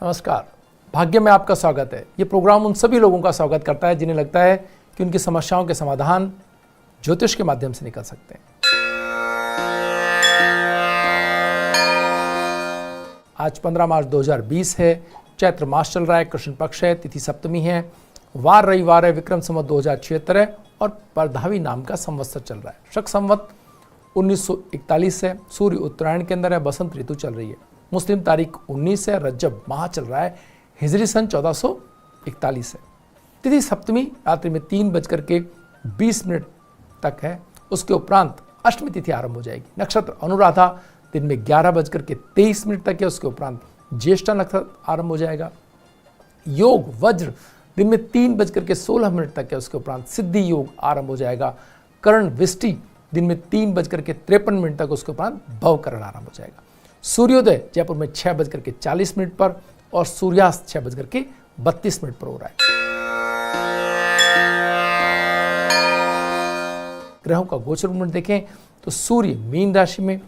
नमस्कार। भाग्य में आपका स्वागत है। ये प्रोग्राम उन सभी लोगों का स्वागत करता है जिन्हें लगता है कि उनकी समस्याओं के समाधान ज्योतिष के माध्यम से निकल सकते हैं। आज 15 मार्च 2020 है। चैत्र मास चल रहा है, कृष्ण पक्ष है, तिथि सप्तमी है, वार रविवार है, विक्रम संवत 2076 है और परधावी नाम का संवत्सर चल रहा है। शक संवत 1941 है। सूर्य उत्तरायण के अंदर है, बसंत ऋतु चल रही है। मुस्लिम तारीख 19 है, रज्जब माह चल रहा है, हिजरी सन 1441 है। तिथि सप्तमी रात्रि में 3:20 तक है। उसके उपरांत अष्टमी तिथि आरंभ हो जाएगी। नक्षत्र अनुराधा दिन में 11:23 तक है। उसके उपरांत ज्येष्ठा नक्षत्र आरंभ हो जाएगा। योग वज्र दिन में 3:16 तक है। उसके उपरांत सिद्धि योग आरंभ हो जाएगा। कर्ण विष्टि दिन में 3:53 तक, उसके उपरांत भवकरण आरंभ हो जाएगा। सूर्योदय जयपुर में 6:40 पर और सूर्यास्त 6:32 पर हो रहा है। ग्रहों का गोचर मूवमेंट देखें तो सूर्य मीन राशि में,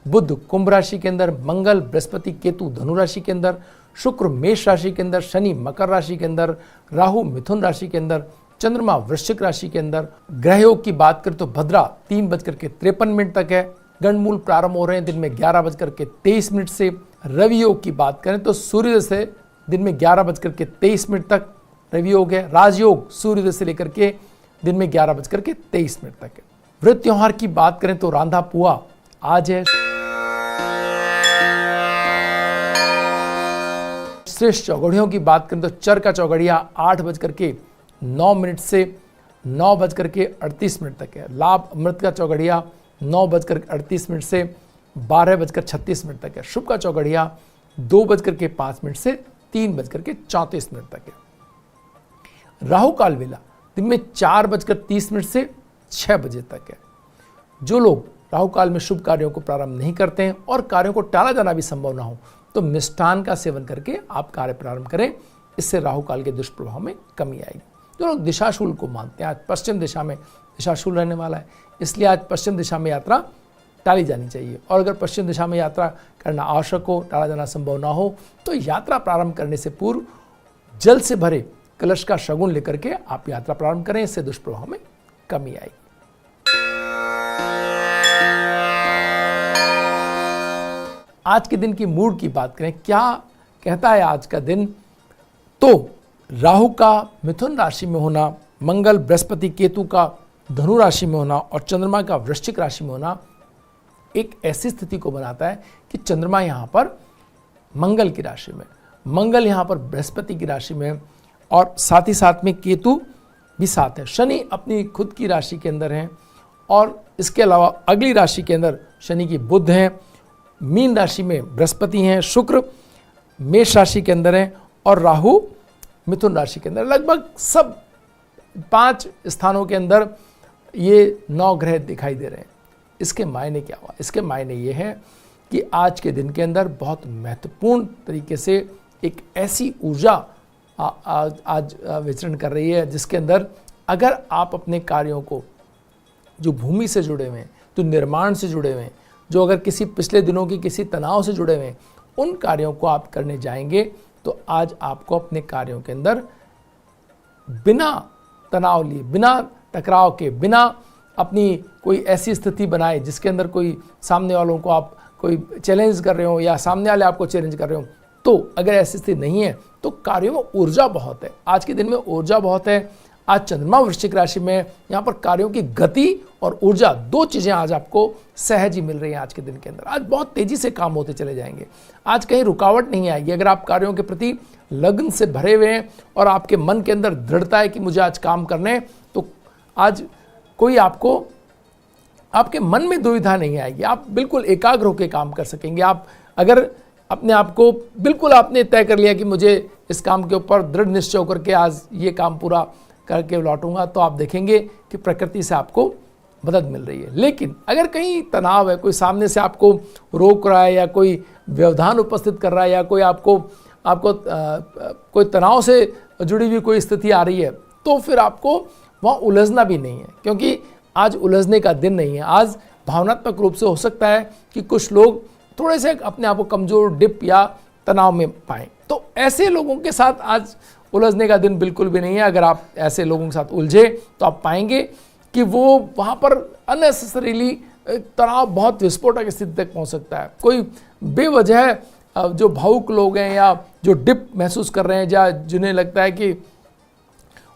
बुध कुंभ राशि के अंदर, मंगल बृहस्पति केतु धनु राशि के अंदर, शुक्र मेष राशि के अंदर, शनि मकर राशि के अंदर, राहु मिथुन राशि के अंदर, चंद्रमा वृश्चिक राशि के अंदर। ग्रह योग की बात करें तो भद्रा 3:53 तक है। गणमूल प्रारंभ हो रहे हैं दिन में 11:23 से। रवि योग की बात करें तो सूर्योदय से दिन में 11:23 तक रवि योग है। राजयोग सूर्योदय से लेकर के दिन में 11:23 तक है। व्रत त्योहार की बात करें तो रांधा पुआ आज है। श्रेष्ठ चौगड़ियों की बात करें तो चर का चौगड़िया 8:09 से 9:38 तक है। लाभ अमृत का चौगड़िया 9:38 से 12:36 तक है। शुभ का चौगड़िया 2:05 से 3:34 तक है। राहु काल वेला दिन में 4:30 से 6 बजे तक है। जो लोग राहु काल में शुभ कार्यों को प्रारंभ नहीं करते हैं और कार्यों को टाला जाना भी संभव ना हो तो मिष्टान का सेवन करके आप कार्य प्रारंभ करें। इससे राहु काल के दुष्प्रभाव में कमी आएगी। जो लोग दिशाशूल को मानते हैं, आज पश्चिम दिशा में दिशाशूल रहने वाला है, इसलिए आज पश्चिम दिशा में यात्रा टाली जानी चाहिए। और अगर पश्चिम दिशा में यात्रा करना आवश्यक हो, टाला जाना संभव ना हो तो यात्रा प्रारंभ करने से पूर्व जल से भरे कलश का शगुन लेकर के आप यात्रा प्रारंभ करें। इससे दुष्प्रभाव में कमी आएगी। आज के दिन की मूड की बात करें, क्या कहता है आज का दिन, तो राहु का मिथुन राशि में होना, मंगल बृहस्पति केतु का धनु राशि में होना और चंद्रमा का वृश्चिक राशि में होना एक ऐसी स्थिति को बनाता है कि चंद्रमा यहाँ पर मंगल की राशि में, मंगल यहाँ पर बृहस्पति की राशि में और साथ ही साथ में केतु भी साथ है। शनि अपनी खुद की राशि के अंदर हैं और इसके अलावा अगली राशि के अंदर शनि की बुध हैं, मीन राशि में बृहस्पति हैं, शुक्र मेष राशि के अंदर हैं और राहु मिथुन राशि के अंदर। लगभग सब 5 स्थानों के अंदर ये 9 ग्रह दिखाई दे रहे हैं। इसके मायने क्या हुआ? इसके मायने ये है कि आज के दिन के अंदर बहुत महत्वपूर्ण तरीके से एक ऐसी ऊर्जा आज विचरण कर रही है जिसके अंदर अगर आप अपने कार्यों को जो भूमि से जुड़े हुए हैं, जो निर्माण से जुड़े हुए हैं, जो अगर किसी पिछले दिनों की किसी तनाव से जुड़े हुए हैं, उन कार्यों को आप करने जाएंगे तो आज आपको अपने कार्यों के अंदर बिना तनाव लिए, बिना टकराव के, बिना अपनी कोई ऐसी स्थिति बनाए जिसके अंदर कोई सामने वालों को आप कोई चैलेंज कर रहे हो या सामने वाले आपको चैलेंज कर रहे हो, तो अगर ऐसी स्थिति नहीं है तो कार्यों में ऊर्जा बहुत है। आज के दिन में ऊर्जा बहुत है। आज चंद्रमा वृश्चिक राशि में, यहाँ पर कार्यों की गति और ऊर्जा 2 चीज़ें आज आपको सहज ही मिल रही हैं। आज के दिन के अंदर आज बहुत तेज़ी से काम होते चले जाएंगे। आज कहीं रुकावट नहीं आएगी। अगर आप कार्यों के प्रति लगन से भरे हुए हैं और आपके मन के अंदर दृढ़ता है कि मुझे आज काम करने, तो आज कोई आपको, आपके मन में दुविधा नहीं आएगी। आप बिल्कुल एकाग्र होकर काम कर सकेंगे। आप अगर अपने आप को बिल्कुल आपने तय कर लिया कि मुझे इस काम के ऊपर दृढ़ निश्चय होकर के आज ये काम पूरा करके लौटूंगा, तो आप देखेंगे कि प्रकृति से आपको मदद मिल रही है। लेकिन अगर कहीं तनाव है, कोई सामने से आपको रोक रहा है या कोई व्यवधान उपस्थित कर रहा है या कोई आपको कोई तनाव से जुड़ी हुई कोई स्थिति आ रही है, तो फिर आपको वहाँ उलझना भी नहीं है, क्योंकि आज उलझने का दिन नहीं है। आज भावनात्मक रूप से हो सकता है कि कुछ लोग थोड़े से अपने आप को कमज़ोर, डिप या तनाव में पाएं, तो ऐसे लोगों के साथ आज उलझने का दिन बिल्कुल भी नहीं है। अगर आप ऐसे लोगों के साथ उलझे तो आप पाएंगे कि वो वहाँ पर अननेसेसरीली तनाव बहुत विस्फोटक स्थिति तक पहुँच सकता है। कोई बेवजह जो भावुक लोग हैं या जो डिप महसूस कर रहे हैं या जिन्हें लगता है कि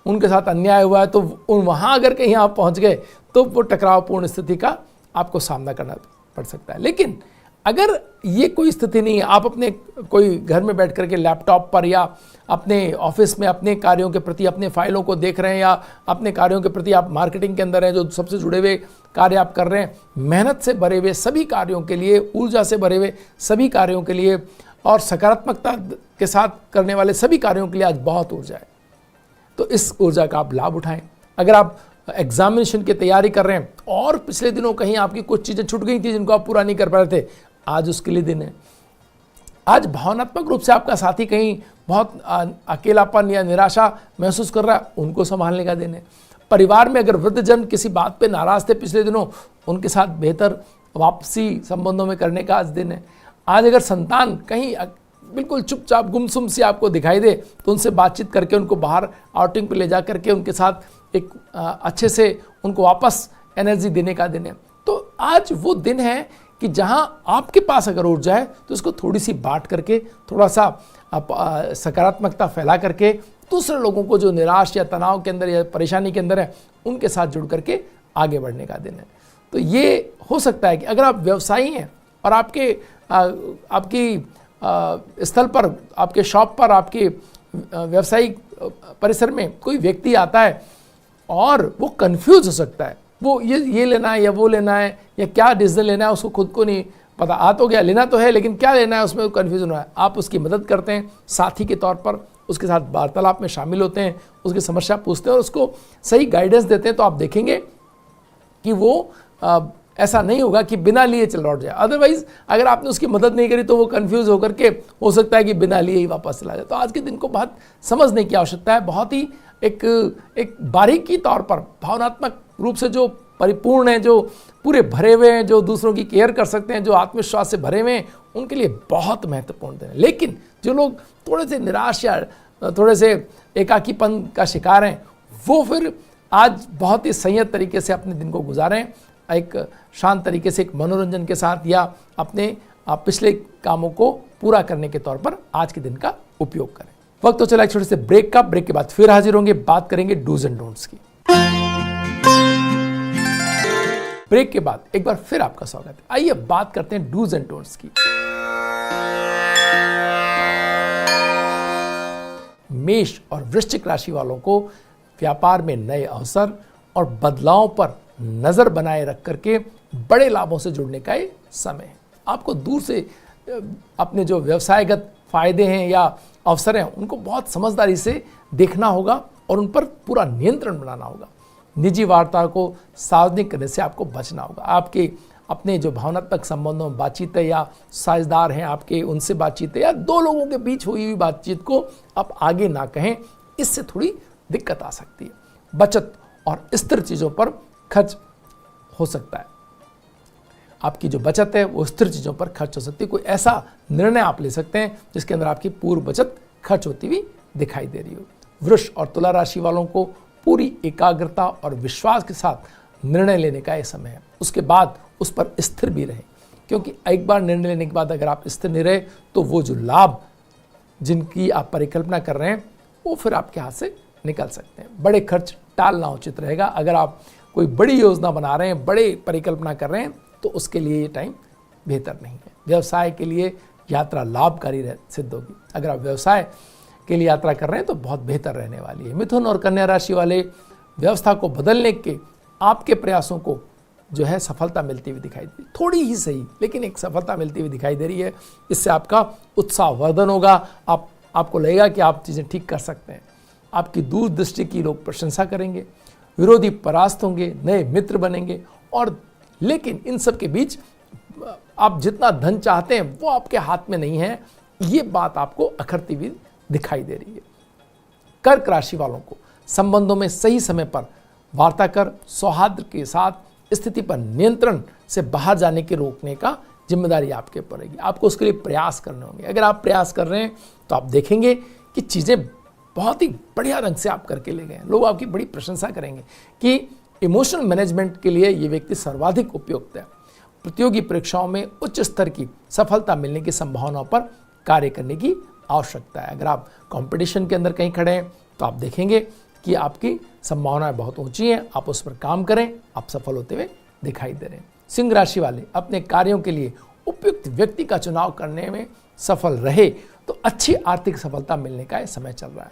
उनके साथ अन्याय हुआ है, तो वहाँ अगर कहीं आप पहुँच गए तो वो टकरावपूर्ण स्थिति का आपको सामना करना पड़ सकता है। लेकिन अगर ये कोई स्थिति नहीं है, आप अपने कोई घर में बैठ करके लैपटॉप पर या अपने ऑफिस में अपने कार्यों के प्रति अपने फाइलों को देख रहे हैं या अपने कार्यों के प्रति आप मार्केटिंग के अंदर हैं, जो सबसे जुड़े हुए कार्य आप कर रहे हैं, मेहनत से भरे हुए सभी कार्यों के लिए, ऊर्जा से भरे हुए सभी कार्यों के लिए और सकारात्मकता के साथ करने वाले सभी कार्यों के लिए आज बहुत ऊर्जा है। तो इस ऊर्जा का आप लाभ उठाएं। अगर आप एग्जामिनेशन की तैयारी कर रहे हैं और पिछले दिनों कहीं आपकी कुछ चीज़ें छूट गई थी जिनको आप पूरा नहीं कर पा रहे थे, आज उसके लिए दिन है। आज भावनात्मक रूप से आपका साथी कहीं बहुत अकेलापन या निराशा महसूस कर रहा है, उनको संभालने का दिन है। परिवार में अगर वृद्धजन किसी बात पे नाराज थे पिछले दिनों, उनके साथ बेहतर वापसी संबंधों में करने का आज दिन है। आज अगर संतान कहीं बिल्कुल चुपचाप गुमसुम सी आपको दिखाई दे तो उनसे बातचीत करके उनको बाहर आउटिंग पे ले जा करके उनके साथ एक अच्छे से उनको वापस एनर्जी देने का दिन है। तो आज वो दिन है कि जहां आपके पास अगर ऊर्जा है तो उसको थोड़ी सी बांट करके, थोड़ा सा सकारात्मकता फैला करके दूसरे लोगों को जो निराश या तनाव के अंदर या परेशानी के अंदर है, उनके साथ जुड़ करके आगे बढ़ने का दिन है। तो ये हो सकता है कि अगर आप व्यवसायी हैं और आपकी स्थल पर, आपके शॉप पर, आपके व्यवसायिक परिसर में कोई व्यक्ति आता है और वो कंफ्यूज हो सकता है, वो ये लेना है या वो लेना है या क्या डिसीजन लेना है, उसको खुद को नहीं पता। आ तो गया, लेना तो है, लेकिन क्या लेना है उसमें कन्फ्यूजन हो रहा है। आप उसकी मदद करते हैं, साथी के तौर पर उसके साथ वार्तालाप में शामिल होते हैं, उसकी समस्या पूछते हैं और उसको सही गाइडेंस देते हैं, तो आप देखेंगे कि वो ऐसा नहीं होगा कि बिना लिए चल लौट जाए। अदरवाइज अगर आपने उसकी मदद नहीं करी तो वो कंफ्यूज होकर के हो सकता है कि बिना लिए ही वापस चला जाए। तो आज के दिन को बहुत समझने की आवश्यकता है। बहुत ही एक बारीकी तौर पर भावनात्मक रूप से जो परिपूर्ण है, जो पूरे भरे हुए हैं, जो दूसरों की केयर कर सकते हैं, जो आत्मविश्वास से भरे हुए हैं, उनके लिए बहुत महत्वपूर्ण दिन है। लेकिन जो लोग थोड़े से निराश या थोड़े से एकाकीपन का शिकार हैं, वो फिर आज बहुत ही संयत तरीके से अपने दिन को गुजारें, एक शांत तरीके से, एक मनोरंजन के साथ या अपने पिछले कामों को पूरा करने के तौर पर आज के दिन का उपयोग करें। वक्त तो चला एक छोटे से ब्रेक का। ब्रेक के बाद फिर हाजिर होंगे, बात करेंगे डूज एंड डोंट्स की। ब्रेक के बाद एक बार फिर आपका स्वागत है। आइए बात करते हैं डूज एंड डोंट्स की। मेष और वृश्चिक राशि वालों को व्यापार में नए अवसर और बदलाव पर नजर बनाए रख करके बड़े लाभों से जुड़ने का ये समय है। आपको दूर से अपने जो व्यवसायगत फायदे हैं या अवसर हैं, उनको बहुत समझदारी से देखना होगा और उन पर पूरा नियंत्रण बनाना होगा। निजी वार्ता को सार्वजनिक करने से आपको बचना होगा। आपके अपने जो भावनात्मक संबंधों में बातचीत है या साझेदार हैं आपके, उनसे बातचीत है या दो लोगों के बीच हुई हुई बातचीत को आप आगे ना कहें, इससे थोड़ी दिक्कत आ सकती है। बचत और स्थिर चीज़ों पर खर्च हो सकता है। आपकी जो बचत है वो स्थिर चीज़ों पर खर्च हो सकती है। कोई ऐसा निर्णय आप ले सकते हैं जिसके अंदर आपकी पूर्व बचत खर्च होती हुई दिखाई दे रही हो। वृष और तुला राशि वालों को पूरी एकाग्रता और विश्वास के साथ निर्णय लेने का यह समय है। उसके बाद उस पर स्थिर भी रहें, क्योंकि एक बार निर्णय लेने के बाद अगर आप स्थिर नहीं रहे तो वो जो लाभ जिनकी आप परिकल्पना कर रहे हैं वो फिर आपके हाथ से निकल सकते हैं। बड़े खर्च टालना उचित रहेगा। अगर आप कोई बड़ी योजना बना रहे हैं, बड़े परिकल्पना कर रहे हैं, तो उसके लिए ये टाइम बेहतर नहीं है। व्यवसाय के लिए यात्रा लाभकारी सिद्ध होगी। अगर आप व्यवसाय के लिए यात्रा कर रहे हैं तो बहुत बेहतर रहने वाली है। मिथुन और कन्या राशि वाले व्यवस्था को बदलने के आपके प्रयासों को जो है सफलता मिलती हुई दिखाई दे, थोड़ी ही सही लेकिन एक सफलता मिलती हुई दिखाई दे रही है। इससे आपका उत्साह वर्धन होगा। आपको लगेगा कि आप चीज़ें ठीक कर सकते हैं। आपकी दूरदृष्टि की लोग प्रशंसा करेंगे, विरोधी परास्त होंगे, नए मित्र बनेंगे। और लेकिन इन सब के बीच आप जितना धन चाहते हैं वो आपके हाथ में नहीं है, ये बात आपको अखरती हुई दिखाई दे रही है। कर्क राशि वालों को संबंधों में सही समय पर वार्ता कर सौहार्द के साथ स्थिति पर नियंत्रण से बाहर जाने के रोकने का जिम्मेदारी आपके ऊपर रहेगी, आपको उसके लिए प्रयास करने होंगे। अगर आप प्रयास कर रहे हैं तो आप देखेंगे कि चीज़ें बहुत ही बढ़िया ढंग से आप करके ले गए हैं। लोग आपकी बड़ी प्रशंसा करेंगे कि इमोशनल मैनेजमेंट के लिए ये व्यक्ति सर्वाधिक उपयुक्त है। प्रतियोगी परीक्षाओं में उच्च स्तर की सफलता मिलने की संभावनाओं पर कार्य करने की आवश्यकता है। अगर आप कंपटीशन के अंदर कहीं खड़े हैं तो आप देखेंगे कि आपकी संभावनाएं बहुत ऊंची हैं, आप उस पर काम करें, आप सफल होते हुए दिखाई दे रहे हैं। सिंह राशि वाले अपने कार्यों के लिए उपयुक्त व्यक्ति का चुनाव करने में सफल रहे तो अच्छी आर्थिक सफलता मिलने का समय चल रहा है।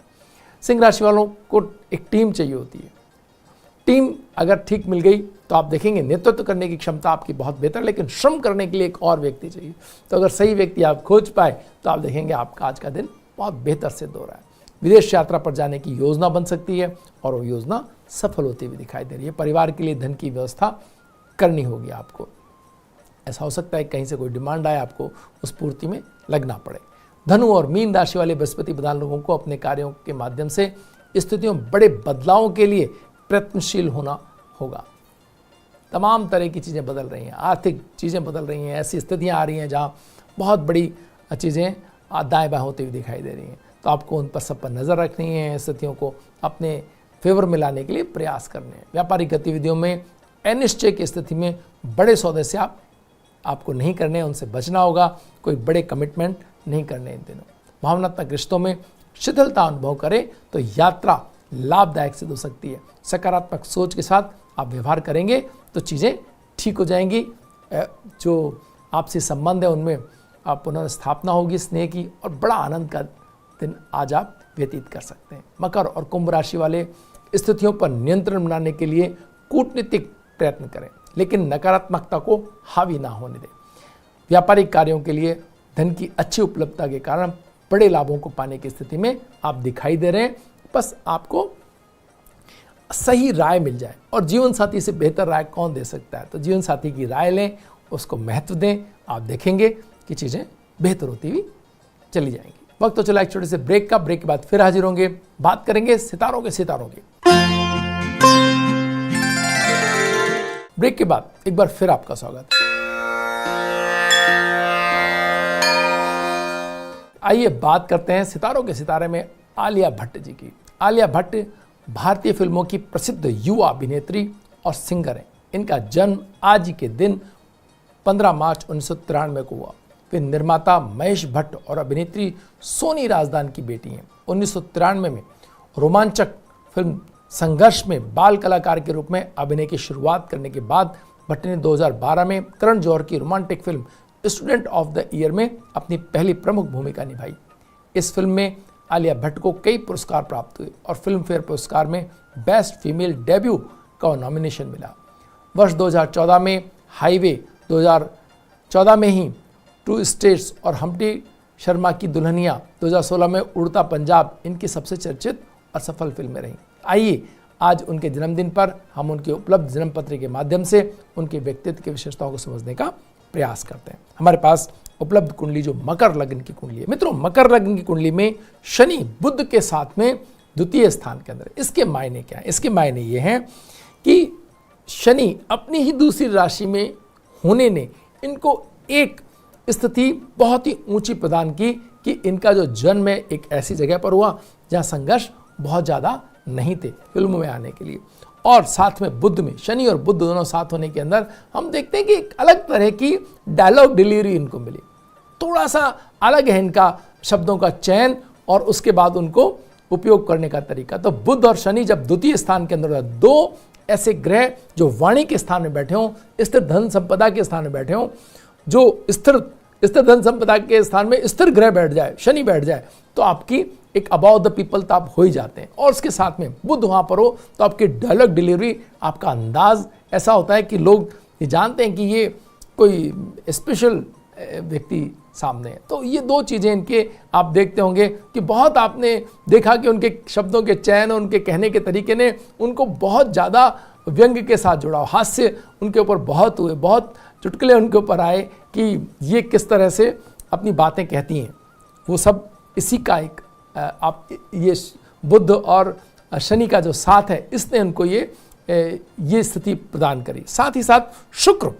सिंह राशि वालों को एक टीम चाहिए होती है। टीम अगर ठीक मिल गई तो आप देखेंगे नेतृत्व करने की क्षमता आपकी बहुत बेहतर, लेकिन श्रम करने के लिए एक और व्यक्ति चाहिए। तो अगर सही व्यक्ति आप खोज पाए तो आप देखेंगे आपका आज का दिन बहुत बेहतर सिद्ध हो रहा है। विदेश यात्रा पर जाने की योजना बन सकती है और वो योजना सफल होती हुई दिखाई दे रही है। परिवार के लिए धन की व्यवस्था करनी होगी आपको। ऐसा हो सकता है कहीं से कोई डिमांड आए, आपको उस पूर्ति में लगना पड़े। धनु और मीन राशि वाले बृहस्पति प्रधान लोगों को अपने कार्यों के माध्यम से स्थितियों में बड़े बदलावों के लिए प्रयत्नशील होना होगा। तमाम तरह की चीज़ें बदल रही हैं, आर्थिक चीज़ें बदल रही हैं, ऐसी स्थितियां आ रही हैं जहां बहुत बड़ी चीज़ें दाएं बाएं होती हुई दिखाई दे रही हैं। तो आपको उन पर सब पर नज़र रखनी है, स्थितियों को अपने फेवर में लाने के लिए प्रयास करने हैं। व्यापारिक गतिविधियों में अनिश्चय की स्थिति में बड़े सौदे से आपको नहीं करने, उनसे बचना होगा। कोई बड़े कमिटमेंट नहीं करने इन दिनों। भावनात्मक रिश्तों में शिथिलता अनुभव करें तो यात्रा लाभदायक सिद्ध हो सकती है। सकारात्मक सोच के साथ आप व्यवहार करेंगे तो चीज़ें ठीक हो जाएंगी। जो आपसी संबंध है उनमें आप पुनर्स्थापना होगी स्नेह की, और बड़ा आनंद का दिन आज आप व्यतीत कर सकते हैं। मकर और कुंभ राशि वाले स्थितियों पर नियंत्रण बनाने के लिए कूटनीतिक प्रयत्न करें, लेकिन नकारात्मकता को हावी ना होने दें। व्यापारिक कार्यों के लिए धन की अच्छी उपलब्धता के कारण बड़े लाभों को पाने की स्थिति में आप दिखाई दे रहे हैं। बस आपको सही राय मिल जाए, और जीवन साथी से बेहतर राय कौन दे सकता है। तो जीवन साथी की राय लें, उसको महत्व दें, आप देखेंगे कि चीज़ें बेहतर होती हुई चली जाएंगी। वक्त तो चला एक छोटे से ब्रेक का। ब्रेक के बाद फिर हाजिर होंगे, बात करेंगे सितारों की। ब्रेक के बाद एक बार फिर आपका स्वागत है। आइए बात करते हैं सितारों के सितारे में आलिया भट्ट जी की। आलिया भट्ट भारतीय फिल्मों की प्रसिद्ध युवा अभिनेत्री और सिंगर हैं। इनका जन्म आज ही के दिन 15 मार्च 1993 को हुआ। वे निर्माता महेश भट्ट और अभिनेत्री सोनी राजदान की बेटी हैं। 1993 में रोमांचक फिल्म संघर्ष में बाल कलाकार के रूप में अभिनय की शुरुआत करने के बाद भट्ट ने 2012 में करण जौहर की romantic film student of the year में अपनी पहली प्रमुख भूमिका निभाई। इस फिल्म में आलिया भट्ट को कई पुरस्कार प्राप्त हुए और फिल्म फेयर पुरस्कार में बेस्ट फीमेल डेब्यू का नॉमिनेशन मिला। वर्ष 2014 में हाईवे, 2014 में ही टू स्टेट्स और हम्प्टी शर्मा की दुल्हनिया, 2016 में उड़ता पंजाब इनकी सबसे चर्चित और सफल फिल्में रहीं। आइए आज उनके जन्मदिन पर हम उनके उपलब्ध जन्मपत्र के माध्यम से उनके व्यक्तित्व की विशेषताओं को समझने का प्रयास करते हैं। हमारे पास उपलब्ध कुंडली जो मकर लग्न की कुंडली है। मित्रों, मकर लग्न की कुंडली में शनि बुध के साथ में द्वितीय स्थान के अंदर, इसके मायने क्या है? इसके मायने ये हैं कि शनि अपनी ही दूसरी राशि में होने ने इनको एक स्थिति बहुत ही ऊंची प्रदान की कि इनका जो जन्म है एक ऐसी जगह पर हुआ जहां संघर्ष बहुत ज़्यादा नहीं थे फिल्मों में आने के लिए। और साथ में बुध में, शनि और बुध दोनों साथ होने के अंदर हम देखते हैं कि एक अलग तरह की डायलॉग डिलीवरी इनको मिली। थोड़ा सा अलग है इनका शब्दों का चयन और उसके बाद उनको उपयोग करने का तरीका। तो बुध और शनि जब द्वितीय स्थान के अंदर, दो ऐसे ग्रह जो वाणी के स्थान में बैठे हों, स्थिर धन संपदा के स्थान में बैठे हों, जो स्थिर धन संपदा के स्थान में स्थिर ग्रह बैठ जाए, शनि बैठ जाए, तो आपकी एक अबाउट द पीपल तो आप हो ही जाते हैं। और उसके साथ में बुध वहाँ पर हो तो आपकी डायलॉग डिलीवरी, आपका अंदाज ऐसा होता है कि लोग ये जानते हैं कि ये कोई स्पेशल व्यक्ति सामने है। तो ये दो चीज़ें इनके आप देखते होंगे कि बहुत आपने देखा कि उनके शब्दों के चयन और उनके कहने के तरीके ने उनको बहुत ज़्यादा व्यंग्य के साथ जुड़ा, हास्य उनके ऊपर बहुत हुए, बहुत चुटकुले उनके ऊपर आए कि ये किस तरह से अपनी बातें कहती हैं। वो सब इसी का एक आप ये बुध और शनि का जो साथ है इसने उनको ये स्थिति प्रदान करी। साथ ही साथ शुक्र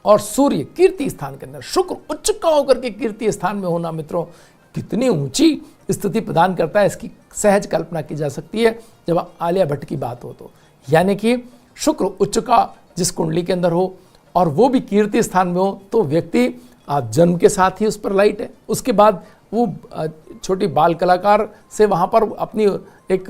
और सूर्य कीर्ति स्थान के अंदर, शुक्र उच्च का होकर के कीर्ति स्थान में होना मित्रों कितनी ऊंची स्थिति प्रदान करता है, इसकी सहज कल्पना की जा सकती है जब आलिया भट्ट की बात हो तो। यानी कि शुक्र उच्च का जिस कुंडली के अंदर हो और वो भी कीर्ति स्थान में हो तो व्यक्ति आप जन्म के साथ ही उस पर लाइट है। उसके बाद वो छोटी बाल कलाकार से वहाँ पर अपनी एक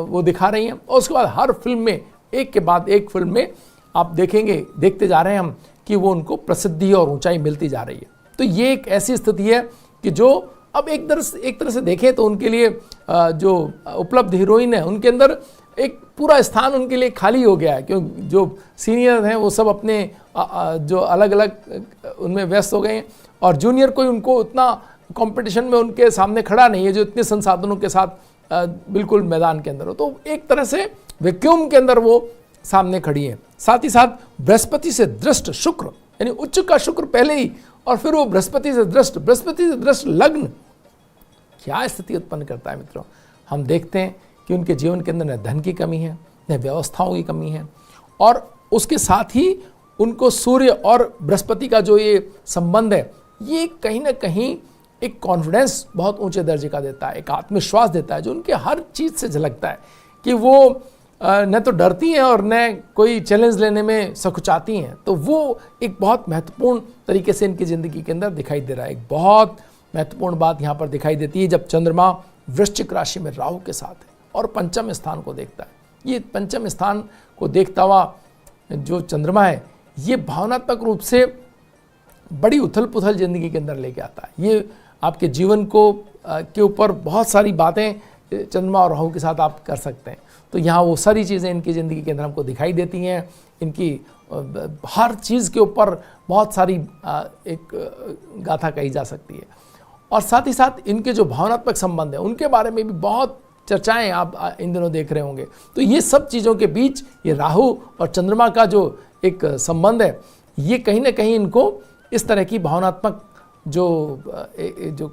वो दिखा रही हैं और उसके बाद हर फिल्म में एक के बाद एक फिल्म में आप देखेंगे, देखते जा रहे हैं हम कि वो उनको प्रसिद्धि और ऊंचाई मिलती जा रही है। तो ये एक ऐसी स्थिति है कि जो अब एक तरह से देखें तो उनके लिए जो उपलब्ध हीरोइन है उनके अंदर एक पूरा स्थान उनके लिए खाली हो गया है, क्योंकि जो सीनियर हैं वो सब अपने जो अलग अलग उनमें व्यस्त हो गए हैं और जूनियर कोई उनको उतना कंपटीशन में उनके सामने खड़ा नहीं है जो इतने संसाधनों के साथ बिल्कुल मैदान के अंदर हो। तो एक तरह से वैक्यूम के अंदर वो सामने खड़ी है। साथ ही साथ बृहस्पति से दृष्ट शुक्र, यानी उच्च का शुक्र पहले ही और फिर वो बृहस्पति से दृष्ट लग्न, क्या स्थिति उत्पन्न करता है मित्रों। हम देखते हैं कि उनके जीवन के अंदर न धन की कमी है, न व्यवस्थाओं की कमी है और उसके साथ ही उनको सूर्य और बृहस्पति का जो ये संबंध है ये कहीं ना कहीं एक कॉन्फिडेंस बहुत ऊंचे दर्जे का देता है, एक आत्मविश्वास देता है जो उनके हर चीज़ से झलकता है कि वो न तो डरती हैं और न कोई चैलेंज लेने में सकुचाती हैं। तो वो एक बहुत महत्वपूर्ण तरीके से इनकी ज़िंदगी के अंदर दिखाई दे रहा है। एक बहुत महत्वपूर्ण बात यहाँ पर दिखाई देती है जब चंद्रमा वृश्चिक राशि में राहु के साथ है और पंचम स्थान को देखता है। ये पंचम स्थान को देखता हुआ जो चंद्रमा है ये भावनात्मक रूप से बड़ी उथल पुथल ज़िंदगी के अंदर लेके आता है। ये आपके जीवन को के ऊपर बहुत सारी बातें चंद्रमा और राहु के साथ आप कर सकते हैं। तो यहाँ वो सारी चीज़ें इनकी ज़िंदगी के अंदर हमको दिखाई देती हैं। इनकी हर चीज़ के ऊपर बहुत सारी एक गाथा कही जा सकती है और साथ ही साथ इनके जो भावनात्मक संबंध है उनके बारे में भी बहुत चर्चाएं आप इन दिनों देख रहे होंगे। तो ये सब चीज़ों के बीच ये राहु और चंद्रमा का जो एक संबंध है ये कहीं ना कहीं इनको इस तरह की भावनात्मक जो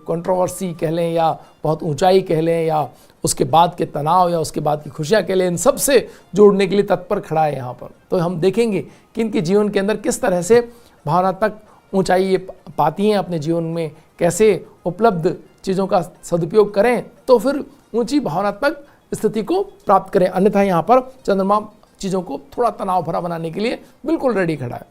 कंट्रोवर्सी कह लें या बहुत ऊंचाई कह लें या उसके बाद के तनाव या उसके बाद की खुशियाँ कह लें, इन सब से जोड़ने के लिए तत्पर खड़ा है यहाँ पर। तो हम देखेंगे कि इनके जीवन के अंदर किस तरह से भावनात्मक ऊंचाई ये पाती हैं अपने जीवन में, कैसे उपलब्ध चीज़ों का सदुपयोग करें तो फिर ऊंची भावनात्मक स्थिति को प्राप्त करें। अन्यथा यहाँ पर चंद्रमा चीज़ों को थोड़ा तनाव भरा बनाने के लिए बिल्कुल रेडी खड़ा है।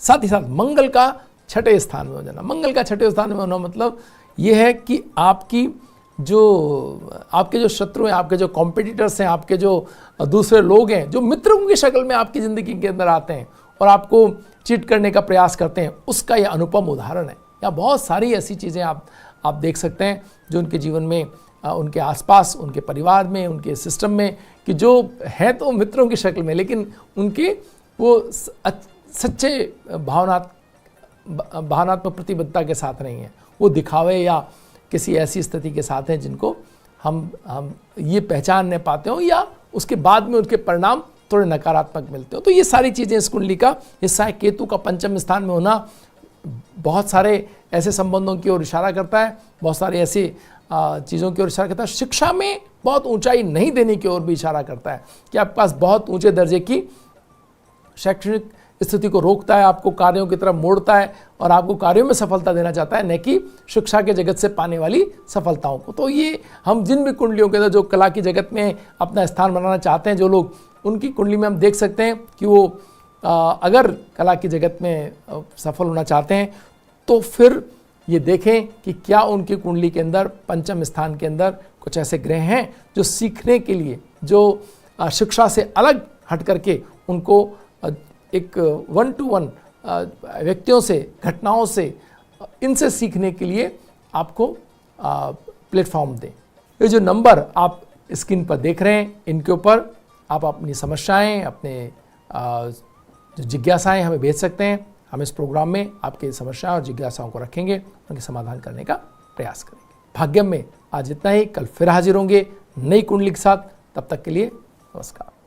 साथ ही साथ मंगल का छठे स्थान में हो जाना। मंगल का छठे स्थान में होना मतलब ये है कि आपके जो शत्रु हैं, आपके जो कॉम्पिटिटर्स हैं, आपके जो दूसरे लोग हैं जो मित्रों की शक्ल में आपकी ज़िंदगी के अंदर आते हैं और आपको चीट करने का प्रयास करते हैं, उसका ये अनुपम उदाहरण है। या बहुत सारी ऐसी चीज़ें आप देख सकते हैं जो उनके जीवन में, उनके आसपास, उनके परिवार में, उनके सिस्टम में कि जो हैं तो मित्रों की शक्ल में लेकिन उनके वो सच्चे भावनात्मक प्रतिबद्धता के साथ नहीं है, वो दिखावे या किसी ऐसी स्थिति के साथ हैं जिनको हम ये पहचान नहीं पाते हो या उसके बाद में उनके परिणाम थोड़े नकारात्मक मिलते हो। तो ये सारी चीज़ें इस कुंडली का हिस्सा है। केतु का पंचम स्थान में होना बहुत सारे ऐसे संबंधों की ओर इशारा करता है, बहुत सारे ऐसी चीज़ों की ओर इशारा करता है। शिक्षा में बहुत ऊंचाई नहीं देने की ओर भी इशारा करता है कि आपके पास बहुत ऊंचे दर्जे की शैक्षणिक स्थिति को रोकता है, आपको कार्यों की तरफ मोड़ता है और आपको कार्यों में सफलता देना चाहता है, न कि शिक्षा के जगत से पाने वाली सफलताओं को। तो ये हम जिन भी कुंडलियों के अंदर जो कला की जगत में अपना स्थान बनाना चाहते हैं जो लोग, उनकी कुंडली में हम देख सकते हैं कि वो अगर कला की जगत में सफल होना चाहते हैं तो फिर ये देखें कि क्या उनकी कुंडली के अंदर पंचम स्थान के अंदर कुछ ऐसे ग्रह हैं जो सीखने के लिए, जो शिक्षा से अलग हट करके उनको एक 1-to-1 व्यक्तियों से, घटनाओं से, इनसे सीखने के लिए आपको प्लेटफॉर्म दें। ये जो नंबर आप स्क्रीन पर देख रहे हैं इनके ऊपर आप अपनी समस्याएं, अपने जो जिज्ञासाएं हमें भेज सकते हैं। हम इस प्रोग्राम में आपकी समस्याएं और जिज्ञासाओं को रखेंगे, उनके समाधान करने का प्रयास करेंगे। भाग्यम में आज इतना ही, कल फिर हाजिर होंगे नई कुंडली के साथ। तब तक के लिए नमस्कार।